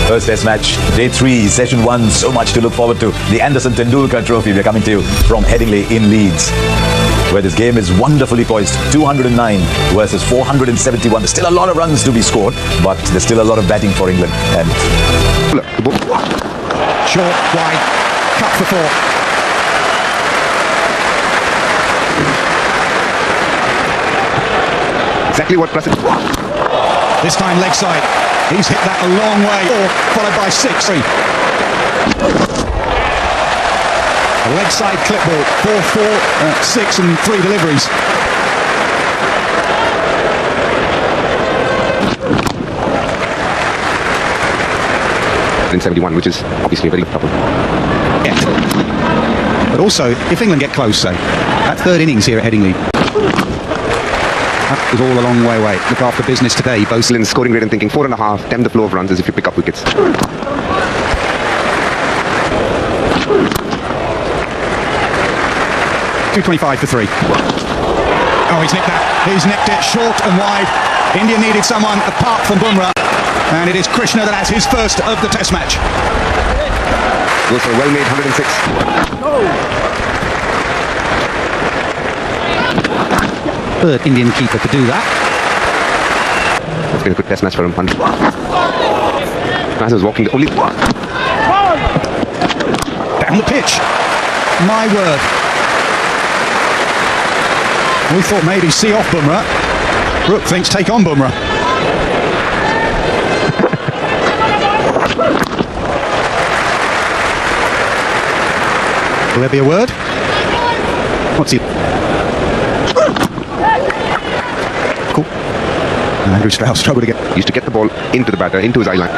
First Test match, day 3, session 1. So much to look forward to. The Anderson Tendulkar Trophy. We're coming to you from Headingley in Leeds, where this game is wonderfully poised. 209 versus 471. There's still a lot of runs to be scored, but there's still a lot of batting for England. And short, wide, cut for 4. Exactly what Prasid. This time leg side. He's hit that a long way. 4 followed by 6. 3. A leg side clip ball. 4, 6 and 3 deliveries. In 71, which is obviously a very tough one. Yeah. But also, if England get close, say, that third innings here at Headingley, that was all a long way away. Look after business today. Both England's scoring rate and thinking 4.5, tempt the flow of runs as if you pick up wickets. 225 for 3. Oh, he's nicked that. He's nicked it short and wide. India needed someone apart from Bumrah. And it is Krishna that has his first of the Test match. Goes for a well-made 106. Third Indian keeper to do that. That's been a good Test match for him. As was walking the only... Down the pitch. My word. We thought maybe see off Bumrah. Brook thinks take on Bumrah. Will there be a word? What's he? Cool. Andrew Strauss struggled again. Used to get the ball into the batter, into his eye line.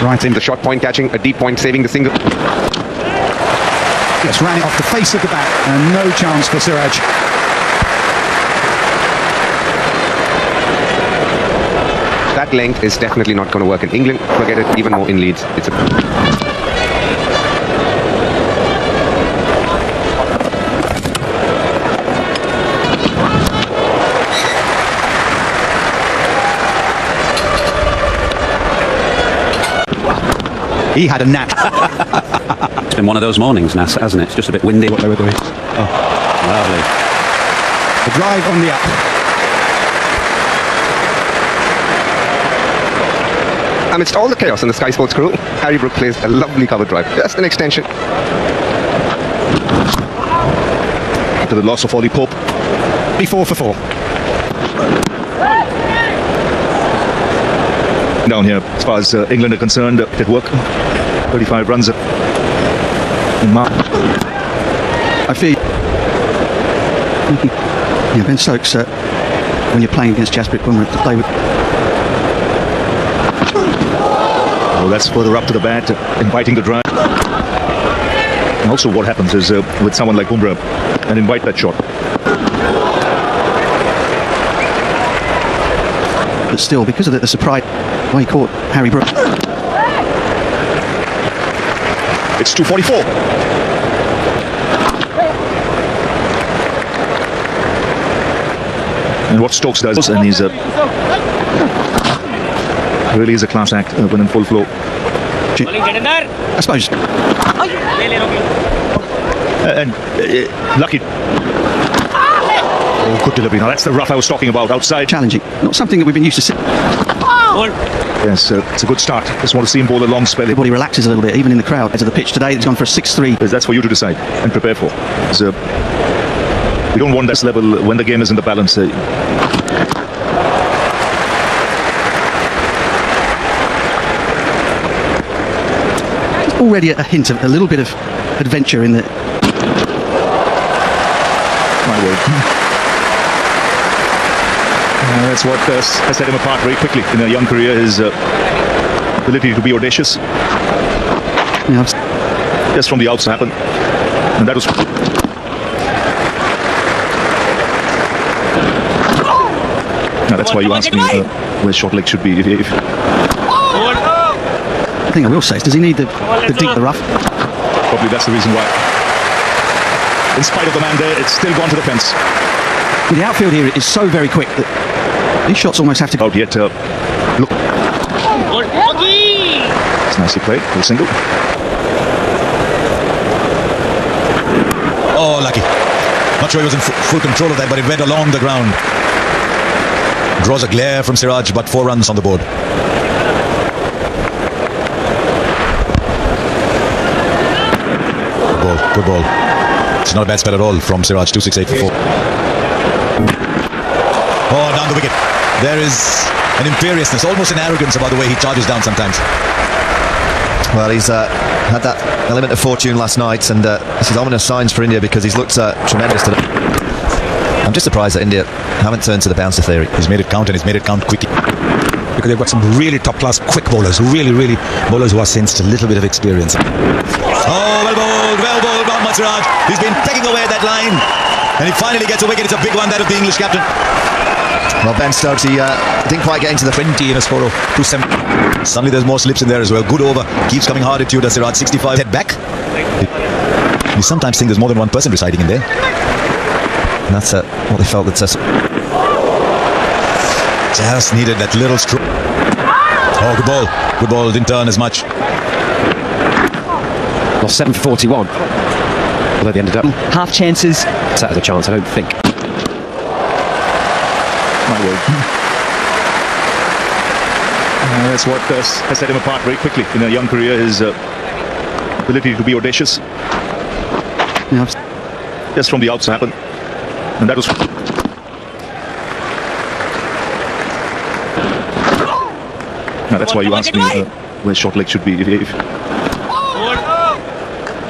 Right in The short point catching, a deep point saving the single. Yes, ran it off the face of the bat, and no chance for Siraj. That length is definitely not going to work in England. Forget it, even more in Leeds. It's a... He had a nap. It's been one of those mornings, Nas, hasn't it? It's just a bit windy. What they were doing. Oh, lovely. The drive on the up. Amidst all the chaos in the Sky Sports crew, Harry Brook plays a lovely cover drive. Just an extension. To the loss of Ollie Pope. 4 for 4. Down here, as far as England are concerned, at work. 35 runs in March. I feel yeah, Ben Stokes, when you're playing against Jasprit Bumrah, to play with. Oh, that's further up to the bat, inviting the drive. And also what happens is with someone like Bumrah, and invite that shot. But still, because of the surprise way he caught Harry Brook. It's 244. And what Stokes does, and he's really is a class act when in full flow. I suppose. And lucky. Oh, good delivery. Now that's the rough I was talking about outside. Challenging. Not something that we've been used to seeing. Yes, it's a good start. Just want to see him bowl a long spell. Everybody relaxes a little bit, even in the crowd. Edge of the pitch today, it's gone for a 6-3. That's for you to decide and prepare for. So, we don't want that level when the game is in the balance. Already a hint of a little bit of adventure in the. My word. That's what has set him apart very quickly in a young career, his ability to be audacious. Yeah, Just from the outs happened. And that was... Now that's why you asked me where short leg should be. If the thing I will say is, does he need the deep, the rough? Probably that's the reason why. In spite of the man there, it's still gone to the fence. The outfield here is so very quick that these shots almost have to go. Out yet, Look. It's nicely played. Full single. Oh, lucky. Not sure he was in full control of that, but it went along the ground. Draws a glare from Siraj, but 4 runs on the board. Good ball, good ball. It's not a bad spell at all from Siraj, 268 for 4. Oh, down the wicket. There is an imperiousness, almost an arrogance about the way he charges down sometimes. Well, he's had that element of fortune last night, and this is ominous signs for India because he's looked tremendous today. I'm just surprised that India haven't turned to the bouncer theory. He's made it count, and he's made it count quickly. Because they've got some really top-class quick bowlers, really bowlers who are sensed a little bit of experience. Oh, well bowled, Mohammad Siraj. He's been pegging away at that line, and he finally gets a wicket. It's a big one, that of the English captain. Well, Ben Stokes, he didn't quite get into the 20 in a score of 270. Suddenly there's more slips in there as well. Good over. Keeps coming hard at you, does Siraj. 65. Head back. You sometimes think there's more than one person residing in there. And that's what they felt that just needed that little stroke. Oh, good ball. Good ball. Didn't turn as much. Lost 7 for 41. Although they ended up half chances. That has a chance, I don't think. My word. That's what has set him apart very quickly in a young career, his ability to be audacious. Yeah, Just from the outs happened. And that was... Now, that's why you asked me where short leg should be.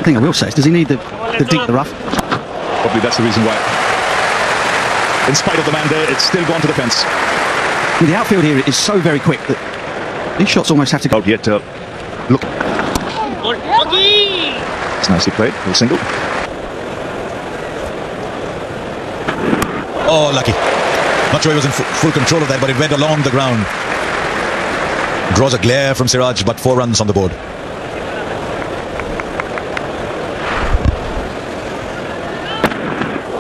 the thing I will say is, does he need to dig the rough? Probably that's the reason why. In spite of the man there, it's still gone to the fence. I mean, the outfield here is so very quick that these shots almost have to go. Out yet. Look. It's nicely played. Full single. Oh, lucky. Not sure he was in full control of that, but it went along the ground. Draws a glare from Siraj, but 4 runs on the board.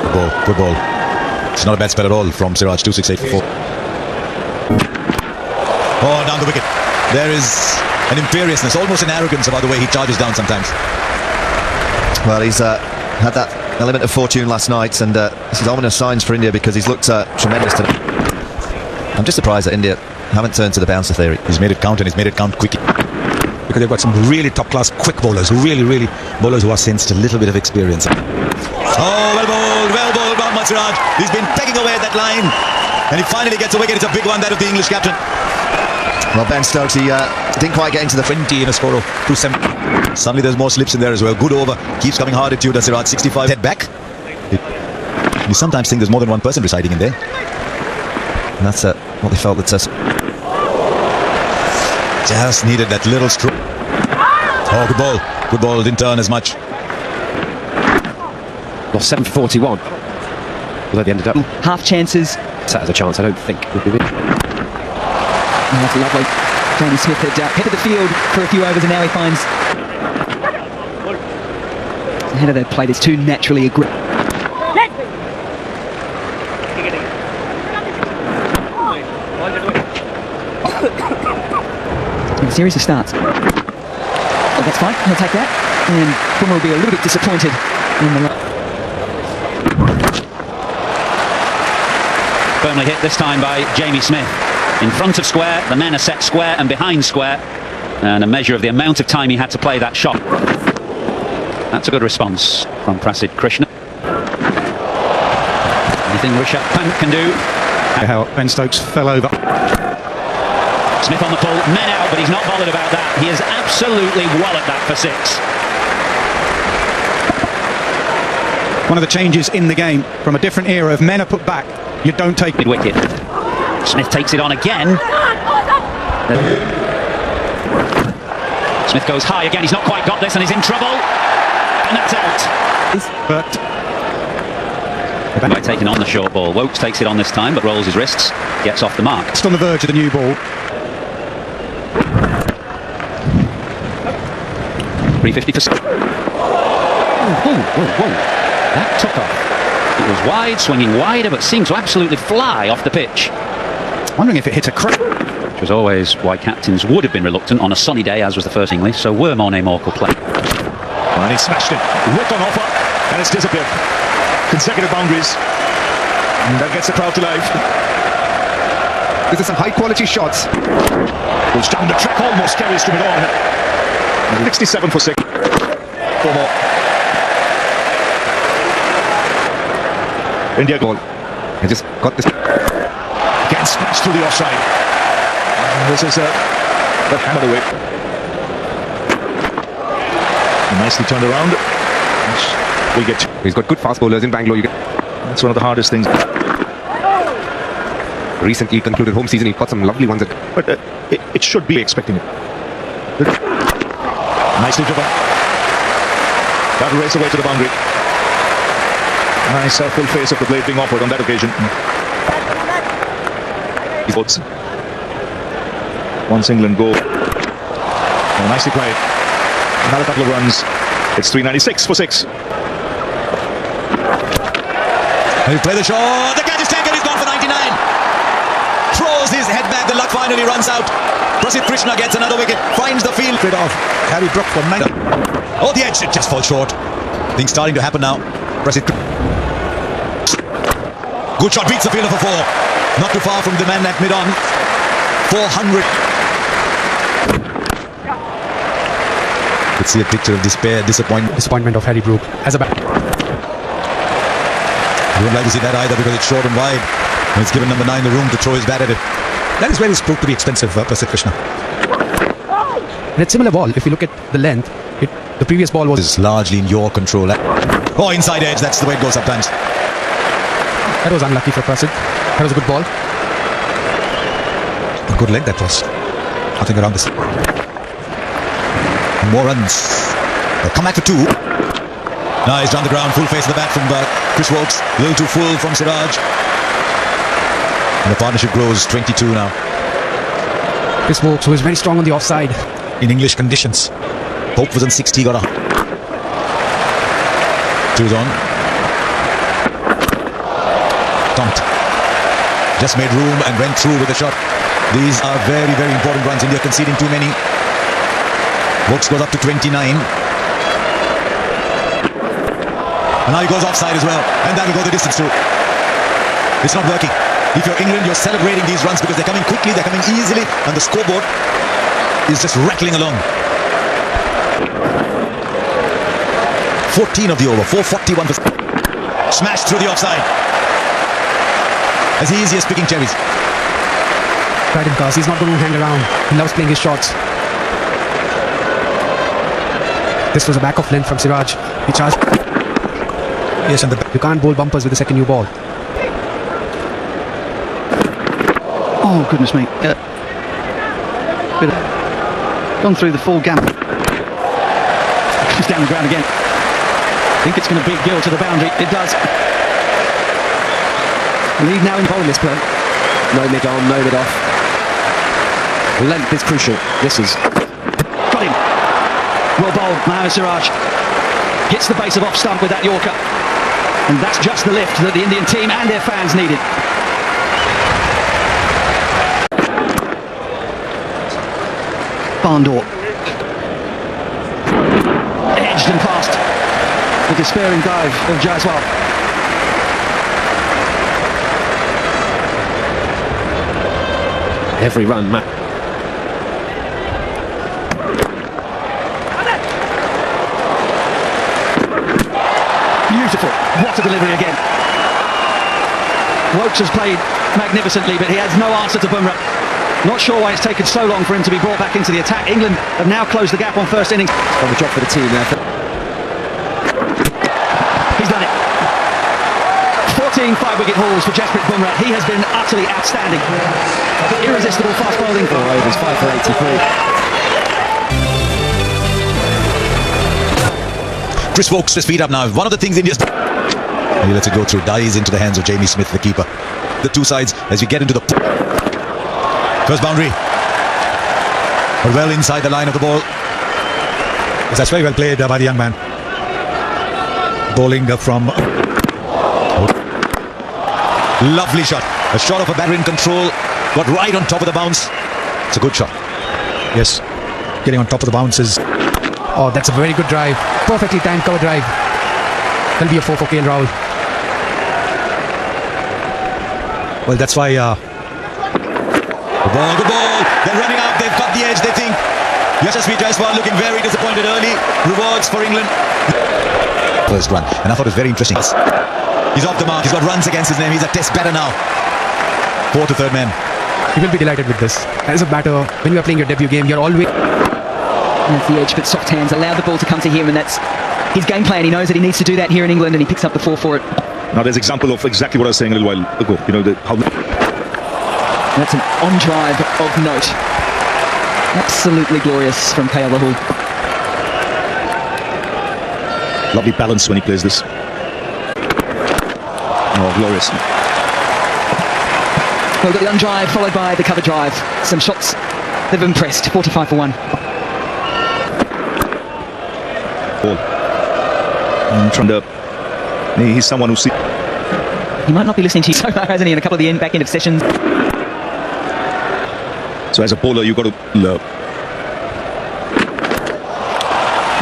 Good ball, good ball. It's not a bad spell at all from Siraj, 268 for 4. Oh, down the wicket. There is an imperiousness, almost an arrogance about the way he charges down sometimes. Well, he's had that element of fortune last night, and this is ominous signs for India because he's looked tremendous today. I'm just surprised that India haven't turned to the bouncer theory. He's made it count, and he's made it count quickly. Because they've got some really top-class quick bowlers, really bowlers who are sensed a little bit of experience. Oh, well bowled, Mohammad Siraj. He's been pegging away at that line, and he finally gets a wicket. It's a big one, that of the English captain. Well, Ben Stokes, he didn't quite get into the 20 in a score of 270. Suddenly there's more slips in there as well. Good over. Keeps coming hard at you, does Siraj. 65. Head back. You sometimes think there's more than one person residing in there. And that's what they felt that just needed that little stroke. Oh, good ball. Good ball. Didn't turn as much. Lost 7 for 41. Although they ended up half chances. That has a chance, I don't think. Oh, that's lovely. Jamie Smith had headed the field for a few overs, and now he finds the header that played is too naturally aggressive. A series of starts. Oh, that's fine. He'll take that. And Bumrah will be a little bit disappointed in the firmly hit this time by Jamie Smith. In front of square, the men are set square and behind square. And a measure of the amount of time he had to play that shot. That's a good response from Prasid Krishna. Anything Rishabh Pant can do. How Ben Stokes fell over. Smith on the pull, men out, but he's not bothered about that. He has absolutely walloped that for 6. One of the changes in the game from a different era of men are put back. You don't take Mid wicket. Smith takes it on again. Smith goes high again. He's not quite got this and he's in trouble. And that's out. But by taking on the short ball. Wokes takes it on this time, but rolls his wrists. Gets off the mark. just on the verge of the new ball. 350 for... Whoa. That took off. It was wide, swinging wider, but seemed to absolutely fly off the pitch. Wondering if it hit a crack. which was always why captains would have been reluctant on a sunny day, as was the first English. So were Morné Morkel play. And he smashed it. Whipped on offer. And it's disappeared. Consecutive boundaries. And that gets the crowd to life. This is some high quality shots. Goes down the track, almost carries to mid-on. 67 for 6. 4 more. India goal. I just got this. Again smashed through the offside. And this is that hammered away. Nicely turned around. We get. He's got good fast bowlers in Bangalore. That's one of the hardest things. Recently concluded home season, he got some lovely ones. But it should be expecting it. Nicely driven. That race away to the boundary. Nice full face of the blade being offered on that occasion. Once England go. Oh, nicely played. Another couple of runs. It's 396 for 6. He play the shot. The catch is taken. He's gone for 99. Throws his head back. The luck finally runs out. Prasidh Krishna gets another wicket. Finds the field. Rid of Harry Brook for 9. Oh, the edge. It just falls short. Things starting to happen now. Prasidh. Good shot. Beats the fielder for 4. Not too far from the man at mid-on. 400. Let's see a picture of despair, disappointment of Harry Brook as a bat. You wouldn't like to see that either because it's short and wide. And it's given number 9 the room to throw his bat at it. That is where it's proved to be expensive, Prasidh Krishna. And it's similar ball. If you look at the length, the previous ball was This is largely in your control. Oh, inside edge. That's the way it goes sometimes. that was unlucky for Prasidh. That was a good ball. A good leg that was. I think around this. And more runs. They'll come back for 2. Nice down the ground. Full face of the bat from Chris Woakes. A little too full from Siraj. And the partnership grows 22 now. Chris Woakes was very strong on the offside. In English conditions. Pope was on 60. Got a 2's on. Dumped. Just made room and went through with a shot. These are very, very important runs. India conceding too many. Woakes goes up to 29. And now he goes offside as well. And that'll go the distance too. It's not working. If you're England, you're celebrating these runs because they're coming quickly, they're coming easily, and the scoreboard is just rattling along. 14 of the over, 441 for... Smashed through the offside. As easy as picking cherries. Right in cars. He's not going to hang around. He loves playing his shots. This was a back of length from Siraj. He charged. Yes, and You can't bowl bumpers with the second new ball. Oh, goodness me. Gone through the full gamut. He's down the ground again. I think it's going to beat Gill to the boundary. It does. Lead now in bowling this play. No mid on, no mid off. Length is crucial. This is... Got him. Well bowled, Mohammad Siraj. Hits the base of off stump with that Yorker. And that's just the lift that the Indian team and their fans needed. Barndor. Edged and past. The despairing dive of Jaiswal. Every run, Matt. Beautiful. What a delivery again. Woakes has played magnificently, but he has no answer to Bumrah. Not sure why it's taken so long for him to be brought back into the attack. England have now closed the gap on first innings. On the job for the team there. He's done it. 14 5-wicket hauls for Jasprit Bumrah. He has been utterly outstanding. Irresistible fast bowling. 4 overs, 5 for 83. Chris Woakes, his feet up now. One of the things India's... He lets it go through. Dies into the hands of Jamie Smith, the keeper. The two sides as we get into the... First boundary. But well inside the line of the ball. Yes, that's very well played by the young man. Bowling from... Lovely shot. A shot of a batter in control. Got right on top of the bounce. It's a good shot. Yes, getting on top of the bounces. Oh, that's a very good drive. Perfectly timed cover drive. That'll be a 4 for KL Rahul. Well, that's why. Good ball. They're running out. They've got the edge. They think. Yashasvi Jaiswal looking very disappointed early. Rewards for England. First run, and I thought it was very interesting. He's off the mark. He's got runs against his name. He's a test better now. 4 to 3rd man. You will be delighted with this. As a batter, when you are playing your debut game, you're always... That's the edge, but soft hands allow the ball to come to him, and that's his game plan. He knows that he needs to do that here in England, and he picks up the 4 for it. Now there's an example of exactly what I was saying a little while ago. You know, how... That's an on-drive of note. Absolutely glorious from KL Rahul. Lovely balance when he plays this. Oh, glorious. Well, we've got the on-drive followed by the cover drive. Some shots that have impressed. 45 for 1. Ball. He's someone who sees... He might not be listening to you so far, hasn't he, in a couple of the back end of sessions. So as a bowler, you've got to...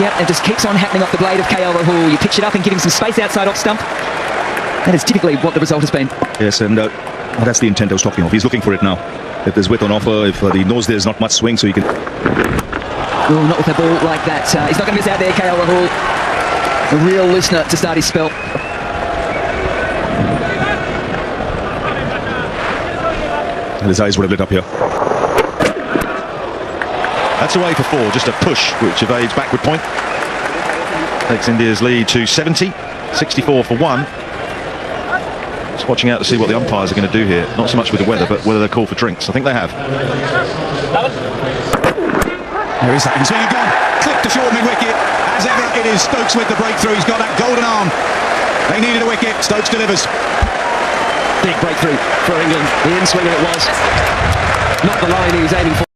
Yep, it just keeps on happening off the blade of KL Rahul. You pitch it up and give him some space outside off stump. That is typically what the result has been. Yes, and that's the intent I was talking of. He's looking for it now. If there's width on offer, if he knows there's not much swing, so he can... Oh, not with a ball like that. He's not going to miss out there, KL Rahul. A real listener to start his spell. And his eyes would have lit up here. That's away for 4, just a push which evades backward point. Takes India's lead to 70, 64 for 1. Just watching out to see what the umpires are going to do here. Not so much with the weather, but whether they call for drinks. I think they have. There is that. He's been gone. Clipped to short mid-wicket. As ever, it is Stokes with the breakthrough. He's got that golden arm. They needed a wicket. Stokes delivers. Big breakthrough for England. The in-swinger it was. Not the line he was aiming for.